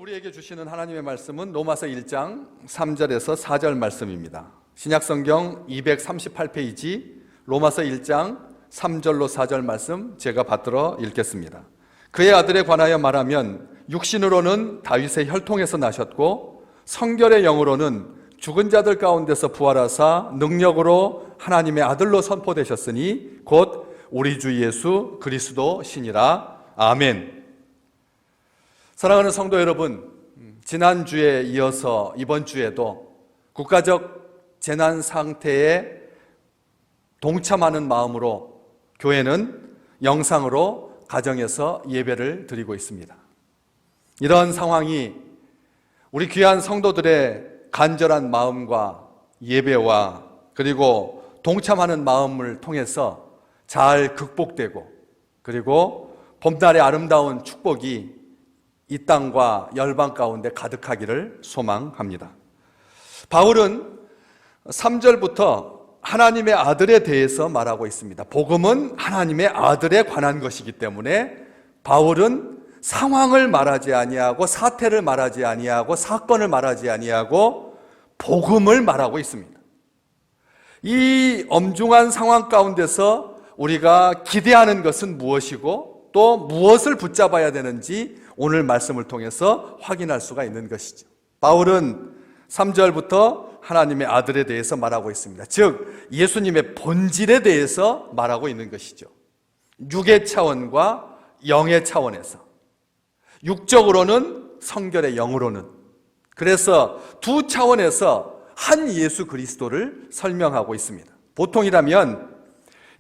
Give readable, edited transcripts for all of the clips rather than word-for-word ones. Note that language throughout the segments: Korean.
우리에게 주시는 하나님의 말씀은 로마서 1장 3절에서 4절 말씀입니다. 신약성경 238페이지 로마서 1장 3절로 4절 말씀 제가 받들어 읽겠습니다. 그의 아들에 관하여 말하면 육신으로는 다윗의 혈통에서 나셨고 성결의 영으로는 죽은 자들 가운데서 부활하사 능력으로 하나님의 아들로 선포되셨으니 곧 우리 주 예수 그리스도 신이라. 아멘. 사랑하는 성도 여러분, 지난주에 이어서 이번 주에도 국가적 재난 상태에 동참하는 마음으로 교회는 영상으로 가정에서 예배를 드리고 있습니다. 이런 상황이 우리 귀한 성도들의 간절한 마음과 예배와 그리고 동참하는 마음을 통해서 잘 극복되고 그리고 봄날의 아름다운 축복이 이 땅과 열방 가운데 가득하기를 소망합니다. 바울은 3절부터 하나님의 아들에 대해서 말하고 있습니다. 복음은 하나님의 아들에 관한 것이기 때문에 바울은 상황을 말하지 아니하고 사태를 말하지 아니하고 사건을 말하지 아니하고 복음을 말하고 있습니다. 이 엄중한 상황 가운데서 우리가 기대하는 것은 무엇이고 또 무엇을 붙잡아야 되는지 오늘 말씀을 통해서 확인할 수가 있는 것이죠. 바울은 3절부터 하나님의 아들에 대해서 말하고 있습니다. 즉 예수님의 본질에 대해서 말하고 있는 것이죠. 육의 차원과 영의 차원에서, 육적으로는 성결의 영으로는. 그래서 두 차원에서 한 예수 그리스도를 설명하고 있습니다. 보통이라면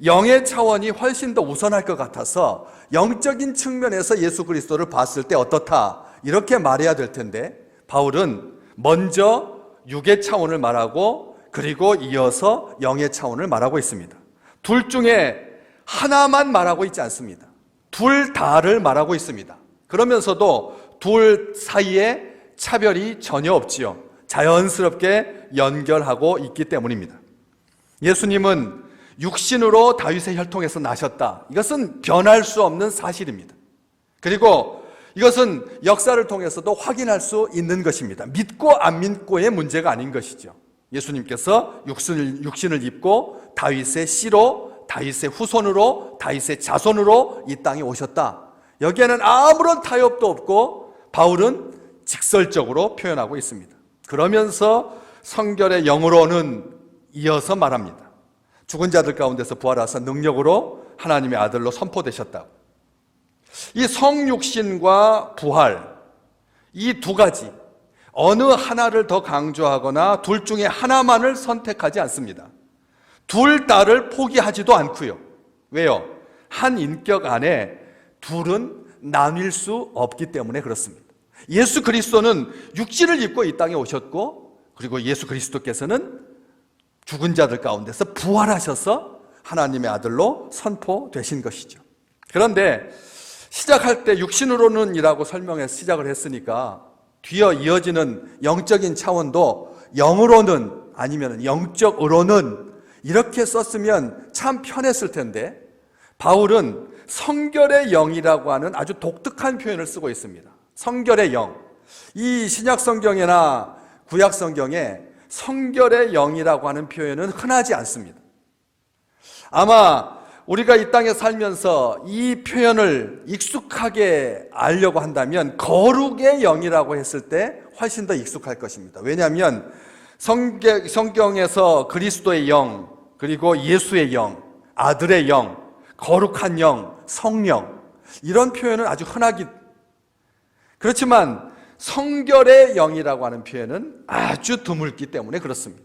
영의 차원이 훨씬 더 우선할 것 같아서 영적인 측면에서 예수 그리스도를 봤을 때 어떻다 이렇게 말해야 될 텐데 바울은 먼저 육의 차원을 말하고 그리고 이어서 영의 차원을 말하고 있습니다. 둘 중에 하나만 말하고 있지 않습니다. 둘 다를 말하고 있습니다. 그러면서도 둘 사이에 차별이 전혀 없지요. 자연스럽게 연결하고 있기 때문입니다. 예수님은 육신으로 다윗의 혈통에서 나셨다. 이것은 변할 수 없는 사실입니다. 그리고 이것은 역사를 통해서도 확인할 수 있는 것입니다. 믿고 안 믿고의 문제가 아닌 것이죠. 예수님께서 육신을 입고 다윗의 씨로, 다윗의 후손으로, 다윗의 자손으로 이 땅에 오셨다. 여기에는 아무런 타협도 없고 바울은 직설적으로 표현하고 있습니다. 그러면서 성결의 영으로는 이어서 말합니다. 죽은 자들 가운데서 부활하사 능력으로 하나님의 아들로 선포되셨다고. 이 성육신과 부활, 이 두 가지 어느 하나를 더 강조하거나 둘 중에 하나만을 선택하지 않습니다. 둘 다를 포기하지도 않고요. 왜요? 한 인격 안에 둘은 나뉠 수 없기 때문에 그렇습니다. 예수 그리스도는 육신을 입고 이 땅에 오셨고 그리고 예수 그리스도께서는 죽은 자들 가운데서 부활하셔서 하나님의 아들로 선포되신 것이죠. 그런데 시작할 때 육신으로는 이라고 설명해서 시작을 했으니까 뒤어 이어지는 영적인 차원도 영으로는 아니면 영적으로는 이렇게 썼으면 참 편했을 텐데 바울은 성결의 영이라고 하는 아주 독특한 표현을 쓰고 있습니다. 성결의 영. 이 신약 성경이나 구약 성경에 성결의 영이라고 하는 표현은 흔하지 않습니다. 아마 우리가 이 땅에 살면서 이 표현을 익숙하게 알려고 한다면 거룩의 영이라고 했을 때 훨씬 더 익숙할 것입니다. 왜냐하면 성경에서 그리스도의 영, 그리고 예수의 영, 아들의 영, 거룩한 영, 성령 이런 표현은 아주 흔하기. 그렇지만 성결의 영이라고 하는 표현은 아주 드물기 때문에 그렇습니다.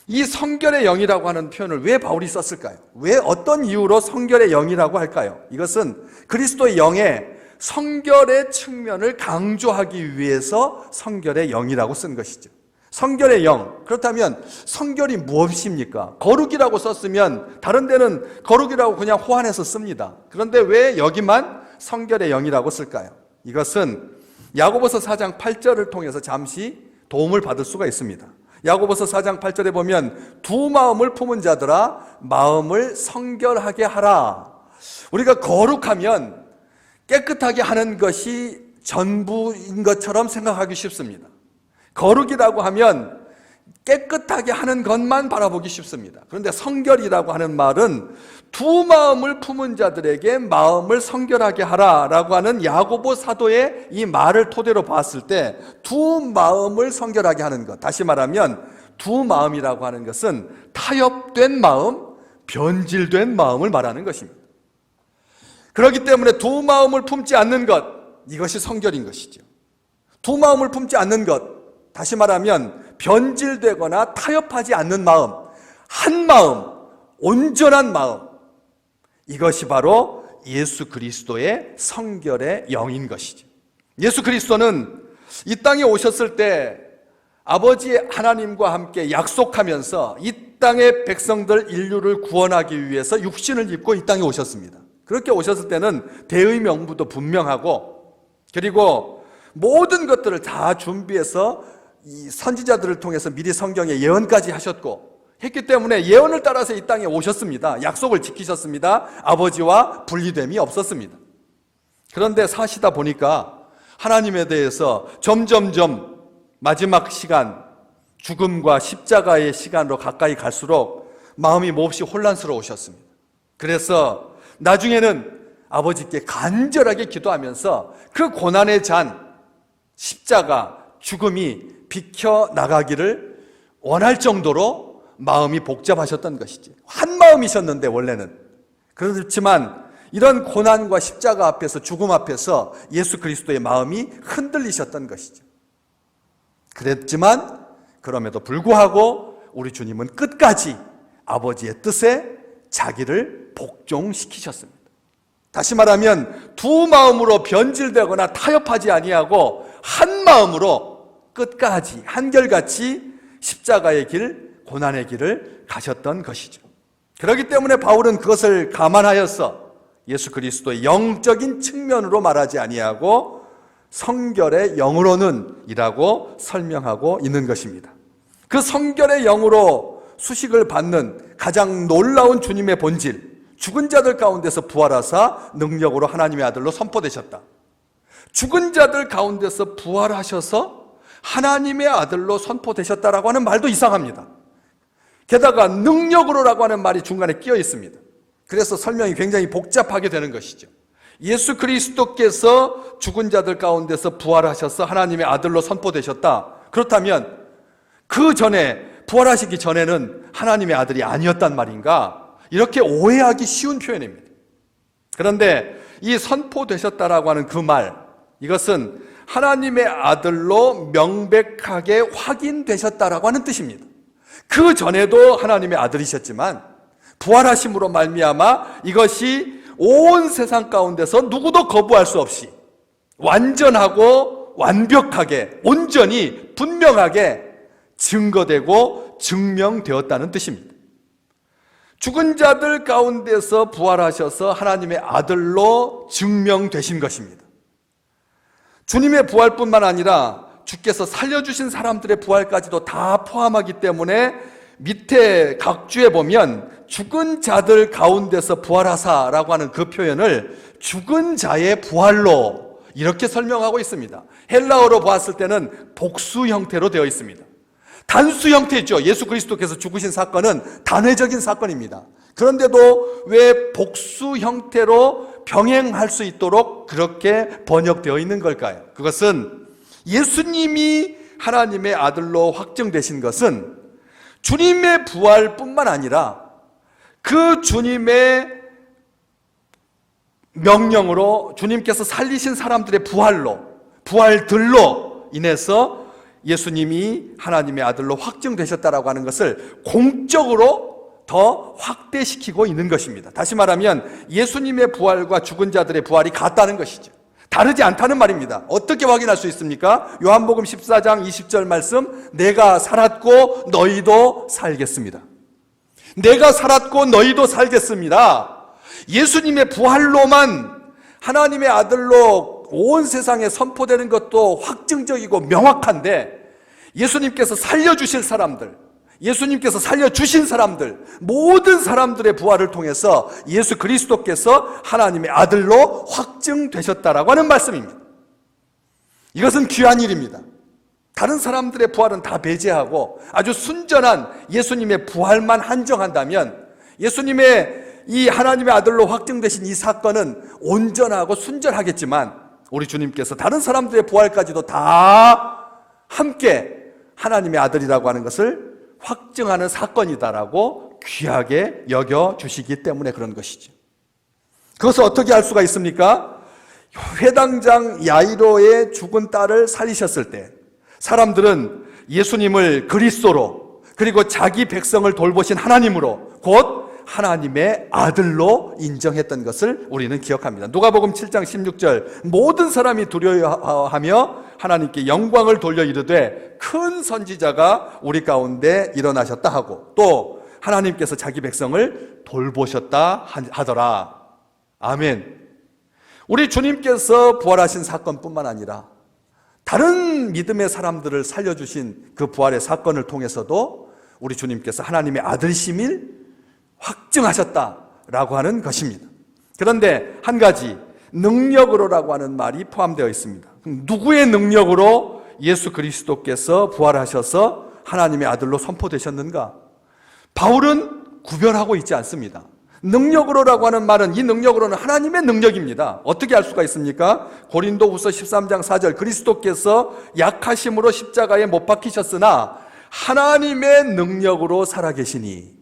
이 성결의 영이라고 하는 표현을 왜 바울이 썼을까요? 왜 어떤 이유로 성결의 영이라고 할까요? 이것은 그리스도의 영의 성결의 측면을 강조하기 위해서 성결의 영이라고 쓴 것이죠. 성결의 영. 그렇다면 성결이 무엇입니까? 거룩이라고 썼으면 다른 데는 거룩이라고 그냥 호환해서 씁니다. 그런데 왜 여기만 성결의 영이라고 쓸까요? 이것은 야고보서 4장 8절을 통해서 잠시 도움을 받을 수가 있습니다. 야고보서 4장 8절에 보면 두 마음을 품은 자들아 마음을 성결하게 하라. 우리가 거룩하면 깨끗하게 하는 것이 전부인 것처럼 생각하기 쉽습니다. 거룩이라고 하면 깨끗하게 하는 것만 바라보기 쉽습니다. 그런데 성결이라고 하는 말은 두 마음을 품은 자들에게 마음을 성결하게 하라라고 하는 야고보 사도의 이 말을 토대로 봤을 때 두 마음을 성결하게 하는 것, 다시 말하면 두 마음이라고 하는 것은 타협된 마음, 변질된 마음을 말하는 것입니다. 그렇기 때문에 두 마음을 품지 않는 것, 이것이 성결인 것이죠. 두 마음을 품지 않는 것, 다시 말하면 변질되거나 타협하지 않는 마음, 한 마음, 온전한 마음, 이것이 바로 예수 그리스도의 성결의 영인 것이죠. 예수 그리스도는 이 땅에 오셨을 때 아버지 하나님과 함께 약속하면서 이 땅의 백성들 인류를 구원하기 위해서 육신을 입고 이 땅에 오셨습니다. 그렇게 오셨을 때는 대의 명분도 분명하고, 그리고 모든 것들을 다 준비해서 이 선지자들을 통해서 미리 성경에 예언까지 하셨고 했기 때문에 예언을 따라서 이 땅에 오셨습니다. 약속을 지키셨습니다. 아버지와 분리됨이 없었습니다. 그런데 사시다 보니까 하나님에 대해서 점점점 마지막 시간, 죽음과 십자가의 시간으로 가까이 갈수록 마음이 몹시 혼란스러우셨습니다. 그래서 나중에는 아버지께 간절하게 기도하면서 그 고난의 잔, 십자가, 죽음이 비켜나가기를 원할 정도로 마음이 복잡하셨던 것이지. 한 마음이셨는데 원래는. 그렇지만 이런 고난과 십자가 앞에서, 죽음 앞에서 예수 그리스도의 마음이 흔들리셨던 것이죠. 그랬지만 그럼에도 불구하고 우리 주님은 끝까지 아버지의 뜻에 자기를 복종시키셨습니다. 다시 말하면 두 마음으로 변질되거나 타협하지 아니하고 한 마음으로 끝까지 한결같이 십자가의 길, 고난의 길을 가셨던 것이죠. 그렇기 때문에 바울은 그것을 감안하여서 예수 그리스도의 영적인 측면으로 말하지 아니하고 성결의 영으로는 이라고 설명하고 있는 것입니다. 그 성결의 영으로 수식을 받는 가장 놀라운 주님의 본질, 죽은 자들 가운데서 부활하사 능력으로 하나님의 아들로 선포되셨다. 죽은 자들 가운데서 부활하셔서 하나님의 아들로 선포되셨다라고 하는 말도 이상합니다. 게다가 능력으로라고 하는 말이 중간에 끼어 있습니다. 그래서 설명이 굉장히 복잡하게 되는 것이죠. 예수 그리스도께서 죽은 자들 가운데서 부활하셔서 하나님의 아들로 선포되셨다. 그렇다면 그 전에, 부활하시기 전에는 하나님의 아들이 아니었단 말인가? 이렇게 오해하기 쉬운 표현입니다. 그런데 이 선포되셨다라고 하는 그 말, 이것은 하나님의 아들로 명백하게 확인되셨다라고 하는 뜻입니다. 그 전에도 하나님의 아들이셨지만 부활하심으로 말미암아 이것이 온 세상 가운데서 누구도 거부할 수 없이 완전하고 완벽하게, 온전히 분명하게 증거되고 증명되었다는 뜻입니다. 죽은 자들 가운데서 부활하셔서 하나님의 아들로 증명되신 것입니다. 주님의 부활뿐만 아니라 주께서 살려주신 사람들의 부활까지도 다 포함하기 때문에 밑에 각주에 보면 죽은 자들 가운데서 부활하사라고 하는 그 표현을 죽은 자의 부활로 이렇게 설명하고 있습니다. 헬라어로 보았을 때는 복수 형태로 되어 있습니다. 단수 형태죠. 예수 그리스도께서 죽으신 사건은 단회적인 사건입니다. 그런데도 왜 복수 형태로 병행할 수 있도록 그렇게 번역되어 있는 걸까요? 그것은 예수님이 하나님의 아들로 확정되신 것은 주님의 부활뿐만 아니라 그 주님의 명령으로 주님께서 살리신 사람들의 부활들로 인해서 예수님이 하나님의 아들로 확정되셨다라고 하는 것을 공적으로 더 확대시키고 있는 것입니다. 다시 말하면 예수님의 부활과 죽은 자들의 부활이 같다는 것이죠. 다르지 않다는 말입니다. 어떻게 확인할 수 있습니까? 요한복음 14장 20절 말씀, 내가 살았고 너희도 살겠습니다. 내가 살았고 너희도 살겠습니다. 예수님의 부활로만 하나님의 아들로 온 세상에 선포되는 것도 확증적이고 명확한데, 예수님께서 살려주실 사람들, 예수님께서 살려주신 사람들, 모든 사람들의 부활을 통해서 예수 그리스도께서 하나님의 아들로 확증되셨다라고 하는 말씀입니다. 이것은 귀한 일입니다. 다른 사람들의 부활은 다 배제하고 아주 순전한 예수님의 부활만 한정한다면 예수님의 이 하나님의 아들로 확증되신 이 사건은 온전하고 순전하겠지만 우리 주님께서 다른 사람들의 부활까지도 다 함께 하나님의 아들이라고 하는 것을 확증하는 사건이다라고 귀하게 여겨주시기 때문에 그런 것이죠. 그것을 어떻게 알 수가 있습니까? 회당장 야이로의 죽은 딸을 살리셨을 때 사람들은 예수님을 그리스도로 그리고 자기 백성을 돌보신 하나님으로 곧 하나님의 아들로 인정했던 것을 우리는 기억합니다. 누가복음 7장 16절 모든 사람이 두려워하며 하나님께 영광을 돌려 이르되 큰 선지자가 우리 가운데 일어나셨다 하고 또 하나님께서 자기 백성을 돌보셨다 하더라. 아멘. 우리 주님께서 부활하신 사건뿐만 아니라 다른 믿음의 사람들을 살려주신 그 부활의 사건을 통해서도 우리 주님께서 하나님의 아들심을 확증하셨다라고 하는 것입니다. 그런데 한 가지 능력으로라고 하는 말이 포함되어 있습니다. 누구의 능력으로 예수 그리스도께서 부활하셔서 하나님의 아들로 선포되셨는가? 바울은 구별하고 있지 않습니다. 능력으로라고 하는 말은 이 능력으로는 하나님의 능력입니다. 어떻게 알 수가 있습니까? 고린도후서 13장 4절 그리스도께서 약하심으로 십자가에 못 박히셨으나 하나님의 능력으로 살아계시니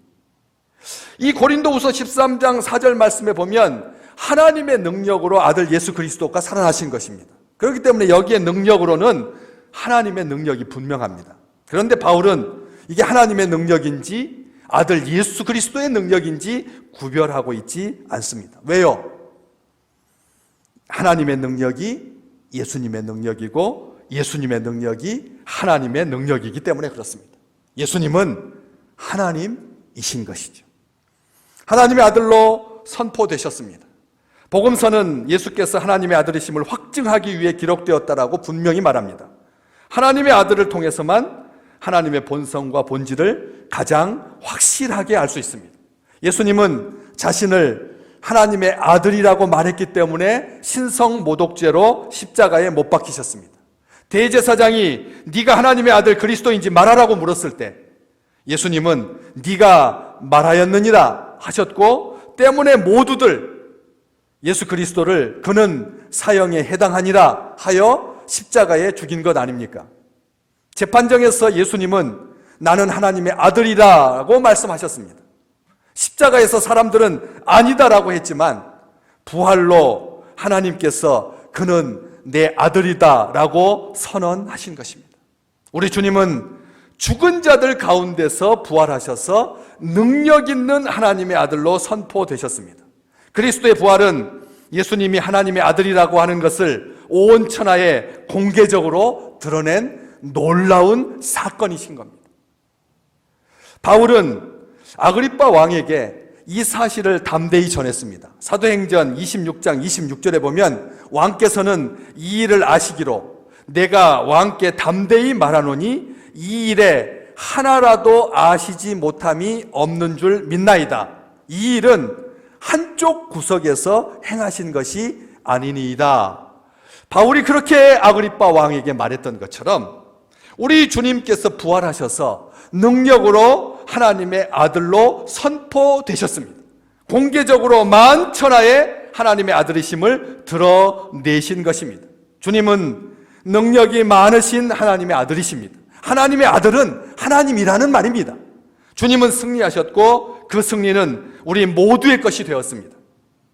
이 고린도후서 13장 4절 말씀에 보면 하나님의 능력으로 아들 예수 그리스도가 살아나신 것입니다. 그렇기 때문에 여기에 능력으로는 하나님의 능력이 분명합니다. 그런데 바울은 이게 하나님의 능력인지 아들 예수 그리스도의 능력인지 구별하고 있지 않습니다. 왜요? 하나님의 능력이 예수님의 능력이고 예수님의 능력이 하나님의 능력이기 때문에 그렇습니다. 예수님은 하나님이신 것이죠. 하나님의 아들로 선포되셨습니다. 복음서는 예수께서 하나님의 아들이심을 확증하기 위해 기록되었다라고 분명히 말합니다. 하나님의 아들을 통해서만 하나님의 본성과 본질을 가장 확실하게 알 수 있습니다. 예수님은 자신을 하나님의 아들이라고 말했기 때문에 신성모독죄로 십자가에 못 박히셨습니다. 대제사장이 네가 하나님의 아들 그리스도인지 말하라고 물었을 때 예수님은 네가 말하였느니라 하셨고 때문에 모두들 예수 그리스도를 그는 사형에 해당하니라 하여 십자가에 죽인 것 아닙니까? 재판정에서 예수님은 나는 하나님의 아들이라고 말씀하셨습니다. 십자가에서 사람들은 아니다라고 했지만 부활로 하나님께서 그는 내 아들이다라고 선언하신 것입니다. 우리 주님은 죽은 자들 가운데서 부활하셔서 능력 있는 하나님의 아들로 선포되셨습니다. 그리스도의 부활은 예수님이 하나님의 아들이라고 하는 것을 온 천하에 공개적으로 드러낸 놀라운 사건이신 겁니다. 바울은 아그리빠 왕에게 이 사실을 담대히 전했습니다. 사도행전 26장 26절에 보면 왕께서는 이 일을 아시기로 내가 왕께 담대히 말하노니 이 일에 하나라도 아시지 못함이 없는 줄 믿나이다. 이 일은 한쪽 구석에서 행하신 것이 아니니이다. 바울이 그렇게 아그리빠 왕에게 말했던 것처럼 우리 주님께서 부활하셔서 능력으로 하나님의 아들로 선포되셨습니다. 공개적으로 만천하에 하나님의 아들이심을 드러내신 것입니다. 주님은 능력이 많으신 하나님의 아들이십니다. 하나님의 아들은 하나님이라는 말입니다. 주님은 승리하셨고 그 승리는 우리 모두의 것이 되었습니다.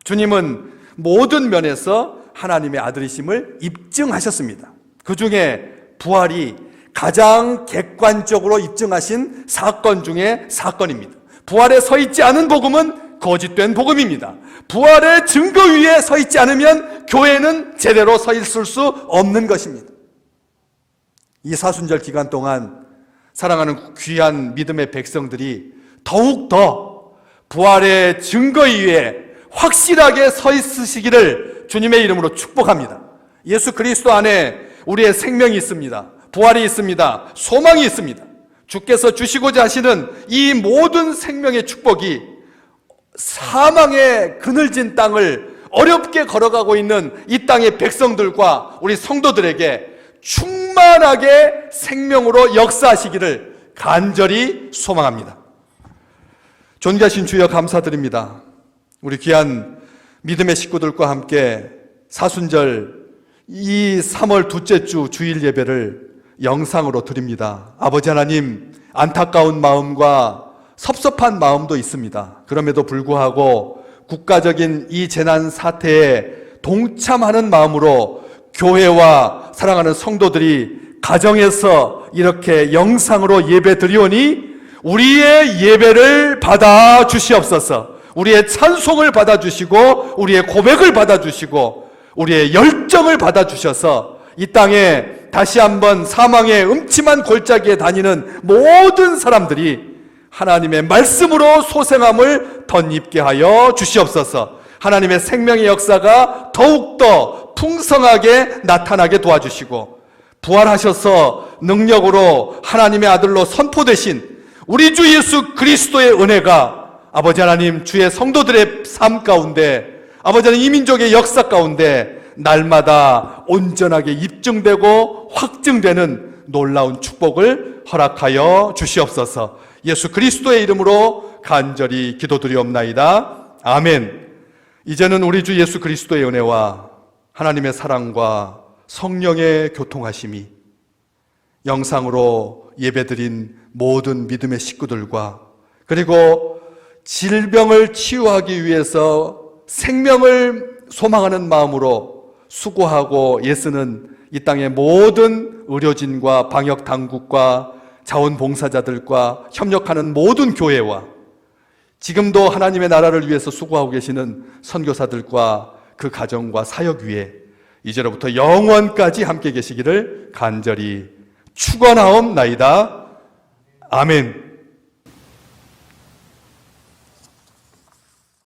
주님은 모든 면에서 하나님의 아들이심을 입증하셨습니다. 그 중에 부활이 가장 객관적으로 입증하신 사건 중에 사건입니다. 부활에 서 있지 않은 복음은 거짓된 복음입니다. 부활의 증거 위에 서 있지 않으면 교회는 제대로 서 있을 수 없는 것입니다. 이 사순절 기간 동안 사랑하는 귀한 믿음의 백성들이 더욱더 부활의 증거 위에 확실하게 서 있으시기를 주님의 이름으로 축복합니다. 예수 그리스도 안에 우리의 생명이 있습니다. 부활이 있습니다. 소망이 있습니다. 주께서 주시고자 하시는 이 모든 생명의 축복이 사망의 그늘진 땅을 어렵게 걸어가고 있는 이 땅의 백성들과 우리 성도들에게 충만하게 생명으로 역사하시기를 간절히 소망합니다. 존귀하신 주여 감사드립니다. 우리 귀한 믿음의 식구들과 함께 사순절 이 3월 둘째 주 주일 예배를 영상으로 드립니다. 아버지 하나님, 안타까운 마음과 섭섭한 마음도 있습니다. 그럼에도 불구하고 국가적인 이 재난 사태에 동참하는 마음으로 교회와 사랑하는 성도들이 가정에서 이렇게 영상으로 예배 드리오니 우리의 예배를 받아 주시옵소서. 우리의 찬송을 받아 주시고 우리의 고백을 받아 주시고 우리의 열정을 받아 주셔서 이 땅에 다시 한번 사망의 음침한 골짜기에 다니는 모든 사람들이 하나님의 말씀으로 소생함을 덧입게 하여 주시옵소서. 하나님의 생명의 역사가 더욱더 풍성하게 나타나게 도와주시고 부활하셔서 능력으로 하나님의 아들로 선포되신 우리 주 예수 그리스도의 은혜가 아버지 하나님 주의 성도들의 삶 가운데 아버지 하나님 이 민족의 역사 가운데 날마다 온전하게 입증되고 확증되는 놀라운 축복을 허락하여 주시옵소서. 예수 그리스도의 이름으로 간절히 기도드리옵나이다. 아멘. 이제는 우리 주 예수 그리스도의 은혜와 하나님의 사랑과 성령의 교통하심이 영상으로 예배드린 모든 믿음의 식구들과 그리고 질병을 치유하기 위해서 생명을 소망하는 마음으로 수고하고 애쓰는 이 땅의 모든 의료진과 방역당국과 자원봉사자들과 협력하는 모든 교회와 지금도 하나님의 나라를 위해서 수고하고 계시는 선교사들과 그 가정과 사역 위에 이제로부터 영원까지 함께 계시기를 간절히 축원하옵나이다. 아멘.